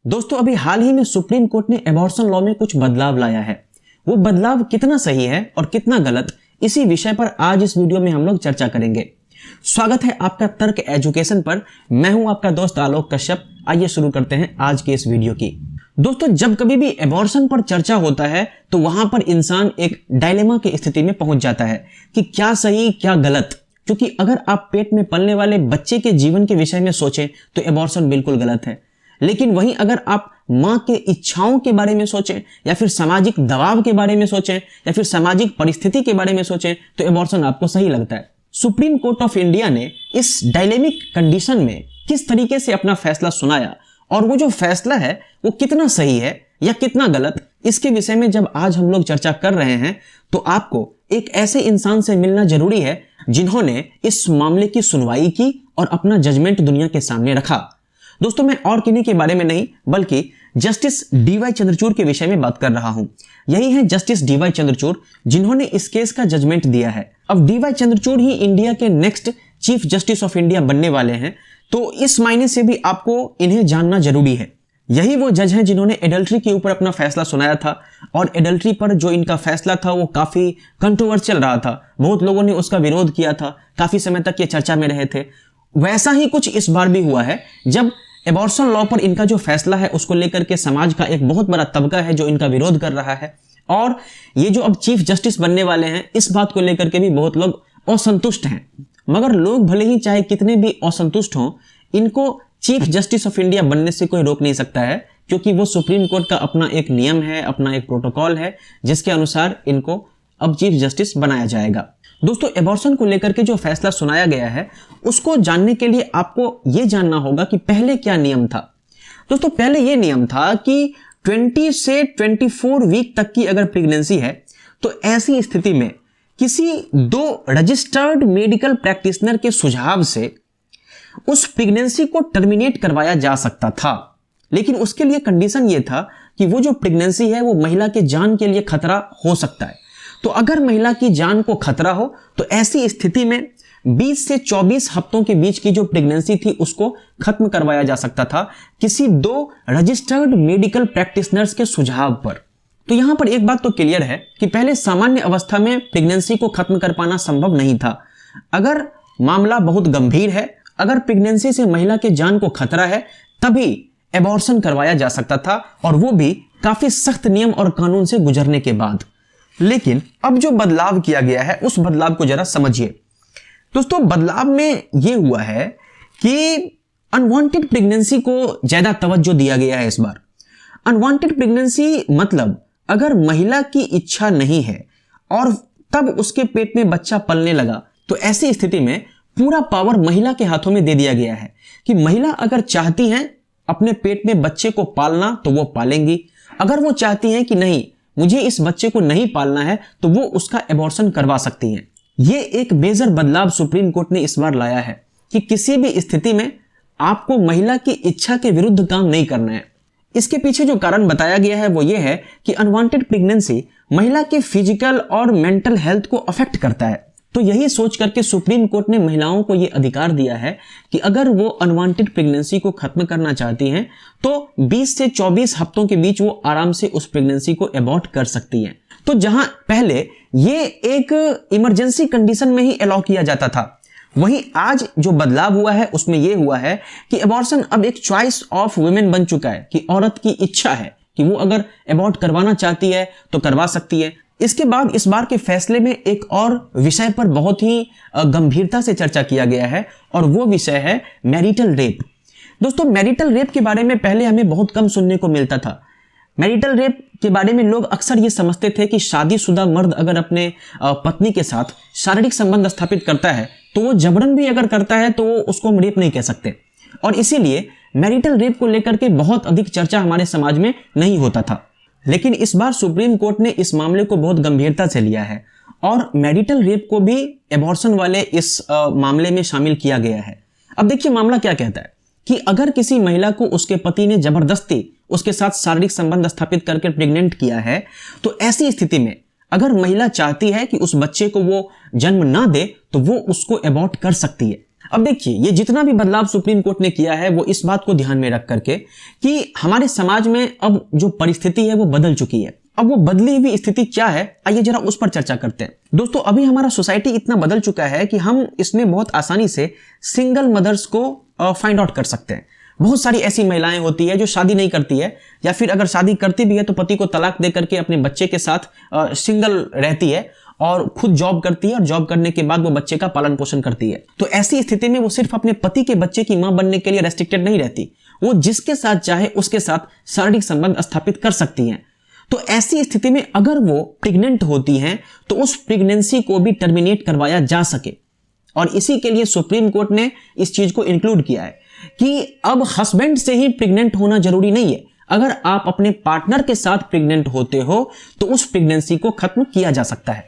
दोस्तों अभी हाल ही में सुप्रीम कोर्ट ने एबॉर्शन लॉ में कुछ बदलाव लाया है। वो बदलाव कितना सही है और कितना गलत, इसी विषय पर आज इस वीडियो में हम लोग चर्चा करेंगे। स्वागत है आपका तर्क एजुकेशन पर। मैं हूं आपका दोस्त आलोक कश्यप। आइए शुरू करते हैं आज के इस वीडियो की। दोस्तों जब कभी भी एबॉर्शन पर चर्चा होता है तो वहां पर इंसान एक डायलेमा की स्थिति में पहुंच जाता है कि क्या सही क्या गलत। क्योंकि अगर आप पेट में पलने वाले बच्चे के जीवन के विषय में सोचें तो एबॉर्शन बिल्कुल गलत है, लेकिन वहीं अगर आप मां के इच्छाओं के बारे में सोचें या फिर सामाजिक दबाव के बारे में सोचें या फिर सामाजिक परिस्थिति के बारे में सोचें तो एबॉर्शन आपको सही लगता है। सुप्रीम कोर्ट ऑफ इंडिया ने इस डायलेमिक कंडीशन में किस तरीके से अपना फैसला सुनाया और वो जो फैसला है वो कितना सही है या कितना गलत, इसके विषय में जब आज हम लोग चर्चा कर रहे हैं तो आपको एक ऐसे इंसान से मिलना जरूरी है जिन्होंने इस मामले की सुनवाई की और अपना जजमेंट दुनिया के सामने रखा। दोस्तों मैं और किन्हीं के बारे में नहीं बल्कि जस्टिस डीवाई चंद्रचूड़ के विषय में बात कर रहा हूं। यही है जस्टिस डीवाई चंद्रचूड़ जिन्होंने इस केस का जजमेंट दिया है। अब डीवाई चंद्रचूड़ ही इंडिया के next chief justice of India बनने वाले हैं, तो इस मायने से भी आपको इन्हें जानना जरूरी है। यही वो जज हैं जिन्होंने एडल्ट्री के ऊपर अपना फैसला सुनाया था और एडल्ट्री पर जो इनका फैसला था वो काफी कंट्रोवर्शियल रहा था। बहुत लोगों ने उसका विरोध किया था, काफी समय तक ये चर्चा में रहे थे। वैसा ही कुछ इस बार भी हुआ है जब एबॉर्शन लॉ पर इनका जो फैसला है उसको लेकर के समाज का एक बहुत बड़ा तबका है जो इनका विरोध कर रहा है। और ये जो अब चीफ जस्टिस बनने वाले हैं इस बात को लेकर के भी बहुत लोग असंतुष्ट हैं। मगर लोग भले ही चाहे कितने भी असंतुष्ट हों, इनको चीफ जस्टिस ऑफ इंडिया बनने से कोई रोक नहीं सकता है, क्योंकि वो सुप्रीम कोर्ट का अपना एक नियम है, अपना एक प्रोटोकॉल है जिसके अनुसार इनको अब चीफ जस्टिस बनाया जाएगा। दोस्तों एबॉर्शन को लेकर के जो फैसला सुनाया गया है उसको जानने के लिए आपको ये जानना होगा कि पहले क्या नियम था। दोस्तों पहले ये नियम था कि 20 से 24 वीक तक की अगर प्रेगनेंसी है तो ऐसी स्थिति में किसी दो रजिस्टर्ड मेडिकल प्रैक्टिशनर के सुझाव से उस प्रेगनेंसी को टर्मिनेट करवाया जा सकता था। लेकिन उसके लिए कंडीशन ये था कि वो जो प्रेगनेंसी है वो महिला के जान के लिए खतरा हो सकता है। तो अगर महिला की जान को खतरा हो तो ऐसी स्थिति में 20 से 24 हफ्तों के बीच की जो प्रेगनेंसी थी उसको खत्म करवाया जा सकता था किसी दो रजिस्टर्ड मेडिकल प्रैक्टिशनर्स के सुझाव पर। तो यहां पर एक बात तो क्लियर है कि पहले सामान्य अवस्था में प्रेगनेंसी को खत्म कर पाना संभव नहीं था। अगर मामला बहुत गंभीर है, अगर प्रेगनेंसी से महिला के जान को खतरा है, तभी एबॉर्शन करवाया जा सकता था, और वो भी काफी सख्त नियम और कानून से गुजरने के बाद। लेकिन अब जो बदलाव किया गया है उस बदलाव को जरा समझिए। दोस्तों बदलाव में यह हुआ है कि अनवांटेड प्रेगनेंसी को ज्यादा तवज्जो दिया गया है इस बार। अनवांटेड प्रेगनेंसी मतलब अगर महिला की इच्छा नहीं है और तब उसके पेट में बच्चा पलने लगा तो ऐसी स्थिति में पूरा पावर महिला के हाथों में दे दिया गया है कि महिला अगर चाहती हैं अपने पेट में बच्चे को पालना तो वो पालेंगी। अगर वो चाहती हैं कि नहीं मुझे इस बच्चे को नहीं पालना है तो वो उसका एबॉर्शन करवा सकती हैं। ये एक मेजर बदलाव सुप्रीम कोर्ट ने इस बार लाया है कि किसी भी स्थिति में आपको महिला की इच्छा के विरुद्ध काम नहीं करना है। इसके पीछे जो कारण बताया गया है वो ये है कि अनवांटेड प्रेगनेंसी महिला के फिजिकल और मेंटल हेल्थ को अफेक्ट करता है। तो यही सोच करके सुप्रीम कोर्ट ने महिलाओं को यह अधिकार दिया है कि अगर वो अनवांटेड प्रेगनेंसी को खत्म करना चाहती हैं तो 20 से 24 हफ्तों के बीच वो आराम से उस प्रेगनेंसी को एबॉर्ट कर सकती हैं। तो जहां पहले ये एक इमरजेंसी कंडीशन में ही अलाउ किया जाता था, वहीं आज जो बदलाव हुआ है उसमें यह हुआ है कि एबॉर्शन अब एक चॉइस ऑफ वुमेन बन चुका है कि औरत की इच्छा है कि वो अगर एबॉर्ट करवाना चाहती है तो करवा सकती है। इसके बाद इस बार के फैसले में एक और विषय पर बहुत ही गंभीरता से चर्चा किया गया है और वो विषय है मैरिटल रेप। दोस्तों मैरिटल रेप के बारे में पहले हमें बहुत कम सुनने को मिलता था। मैरिटल रेप के बारे में लोग अक्सर ये समझते थे कि शादीशुदा मर्द अगर अपने पत्नी के साथ शारीरिक संबंध स्थापित करता है तो वो जबरन भी अगर करता है तो वो उसको हम रेप नहीं कह सकते, और इसीलिए मैरिटल रेप को लेकर के बहुत अधिक चर्चा हमारे समाज में नहीं होता था। लेकिन इस बार सुप्रीम कोर्ट ने इस मामले को बहुत गंभीरता से लिया है और मैरिटल रेप को भी एबॉर्शन वाले इस मामले में शामिल किया गया है। अब देखिए मामला क्या कहता है कि अगर किसी महिला को उसके पति ने जबरदस्ती उसके साथ शारीरिक संबंध स्थापित करके प्रेग्नेंट किया है तो ऐसी स्थिति में अगर महिला चाहती है कि उस बच्चे को वो जन्म ना दे तो वो उसको एबॉर्ट कर सकती है। अब देखिए, ये जितना भी बदलाव सुप्रीम कोर्ट ने किया है वो इस बात को ध्यान में रख करके कि हमारे समाज में अब जो परिस्थिति है वो बदल चुकी है। अब वो बदली हुई स्थिति क्या है, आइए जरा उस पर चर्चा करते हैं। दोस्तों, अभी हमारा सोसाइटी इतना बदल चुका है कि हम इसमें बहुत आसानी से सिंगल मदर्स को फाइंड आउट कर सकते हैं। बहुत सारी ऐसी महिलाएं होती है जो शादी नहीं करती है, या फिर अगर शादी करती भी है तो पति को तलाक दे करके अपने बच्चे के साथ सिंगल रहती है और खुद जॉब करती है, और जॉब करने के बाद वो बच्चे का पालन पोषण करती है। तो ऐसी स्थिति में वो सिर्फ अपने पति के बच्चे की मां बनने के लिए रेस्ट्रिक्टेड नहीं रहती, वो जिसके साथ चाहे उसके साथ शारीरिक संबंध स्थापित कर सकती हैं। तो ऐसी स्थिति में अगर वो प्रेग्नेंट होती हैं तो उस प्रेगनेंसी को भी टर्मिनेट करवाया जा सके, और इसी के लिए सुप्रीम कोर्ट ने इस चीज को इंक्लूड किया है कि अब हस्बैंड से ही प्रेग्नेंट होना जरूरी नहीं है। अगर आप अपने पार्टनर के साथ प्रेग्नेंट होते हो तो उस प्रेगनेंसी को खत्म किया जा सकता है।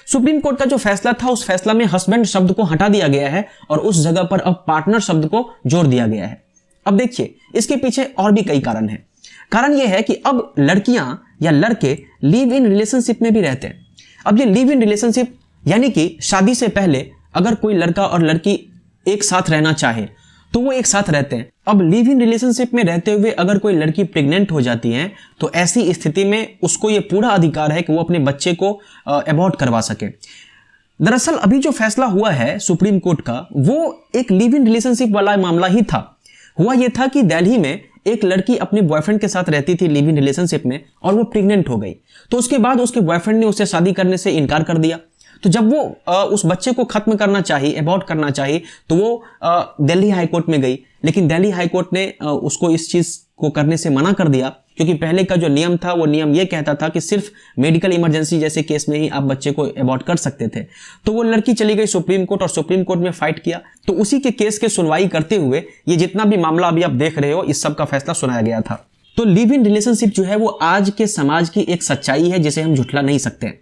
सुप्रीम कोर्ट का जो फैसला था, उस फैसला में हस्बैंड शब्द को हटा दिया गया है और उस जगह पर अब पार्टनर शब्द को जोड़ दिया गया है। अब देखिए, इसके पीछे और भी कई कारण हैं। कारण यह है कि अब लड़कियां या लड़के लिव इन रिलेशनशिप में भी रहते हैं। अब ये लिव इन रिलेशनशिप यानी कि शादी से पहले अगर कोई लड़का और लड़की एक साथ रहना चाहे तो वो एक साथ रहते हैं। अब लिव इन रिलेशनशिप में रहते हुए अगर कोई लड़की प्रेग्नेंट हो जाती है तो ऐसी स्थिति में उसको ये पूरा अधिकार है कि वो अपने बच्चे को अबॉर्ट करवा सके। दरअसल अभी जो फैसला हुआ है सुप्रीम कोर्ट का, वो एक लिव इन रिलेशनशिप वाला मामला ही था। हुआ ये था कि दिल्ली में एक लड़की अपने बॉयफ्रेंड के साथ रहती थी लिव इन रिलेशनशिप में, और वो प्रेग्नेंट हो गई। तो उसके बाद उसके बॉयफ्रेंड ने उससे शादी करने से इनकार कर दिया। तो जब वो उस बच्चे को खत्म करना चाहिए, अबॉर्ट करना चाहिए, तो वो दिल्ली हाई कोर्ट में गई। लेकिन दिल्ली हाई कोर्ट ने उसको इस चीज को करने से मना कर दिया, क्योंकि पहले का जो नियम था वो नियम ये कहता था कि सिर्फ मेडिकल इमरजेंसी जैसे केस में ही आप बच्चे को अबॉर्ट कर सकते थे। तो वो लड़की चली गई सुप्रीम कोर्ट, और सुप्रीम कोर्ट में फाइट किया। तो उसी के केस के सुनवाई करते हुए ये जितना भी मामला अभी आप देख रहे हो, इस सब का फैसला सुनाया गया था। तो लिव इन रिलेशनशिप जो है वो आज के समाज की एक सच्चाई है जिसे हम झुठला नहीं सकते।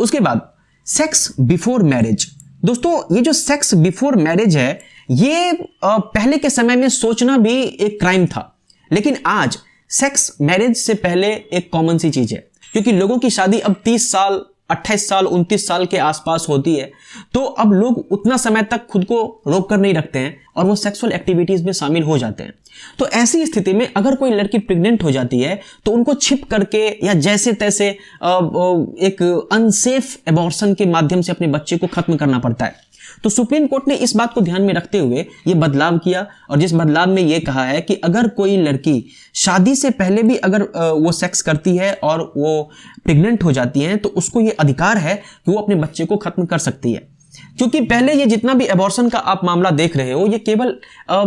उसके बाद सेक्स बिफोर मैरिज। दोस्तों, ये जो सेक्स बिफोर मैरिज है, ये पहले के समय में सोचना भी एक क्राइम था, लेकिन आज सेक्स मैरिज से पहले एक कॉमन सी चीज है। क्योंकि लोगों की शादी अब 30 साल, 28 साल, 29 साल के आसपास होती है, तो अब लोग उतना समय तक खुद को रोक कर नहीं रखते हैं और वो सेक्सुअल एक्टिविटीज में शामिल हो जाते हैं। तो ऐसी स्थिति में अगर कोई लड़की प्रेग्नेंट हो जाती है तो उनको छिप करके या जैसे तैसे एक अनसेफ एबॉर्शन के माध्यम से अपने बच्चे को खत्म करना पड़ता है। तो सुप्रीम कोर्ट ने इस बात को ध्यान में रखते हुए ये बदलाव किया, और जिस बदलाव में ये कहा है कि अगर कोई लड़की शादी से पहले भी अगर वो सेक्स करती है और वो प्रेग्नेंट हो जाती है तो उसको ये अधिकार है कि वो अपने बच्चे को खत्म कर सकती है। क्योंकि पहले ये जितना भी एबॉर्शन का आप मामला देख रहे हो, ये केवल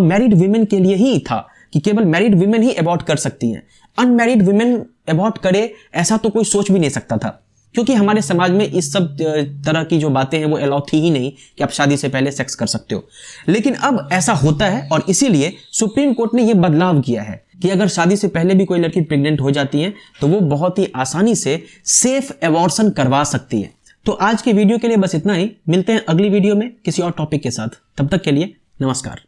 मैरिड वीमेन के लिए ही था कि केवल मैरिड वीमेन ही अबॉर्ट कर सकती हैं। अनमैरिड वीमेन अबॉर्ट करे ऐसा तो कोई सोच भी नहीं सकता था, क्योंकि हमारे समाज में इस सब तरह की जो बातें हैं वो अलाउ थी ही नहीं कि आप शादी से पहले सेक्स कर सकते हो। लेकिन अब ऐसा होता है, और इसीलिए सुप्रीम कोर्ट ने ये बदलाव किया है कि अगर शादी से पहले भी कोई लड़की प्रेग्नेंट हो जाती है तो वो बहुत ही आसानी से सेफ एबॉर्शन करवा सकती है। तो आज के वीडियो के लिए बस इतना ही। मिलते हैं अगली वीडियो में किसी और टॉपिक के साथ। तब तक के लिए नमस्कार।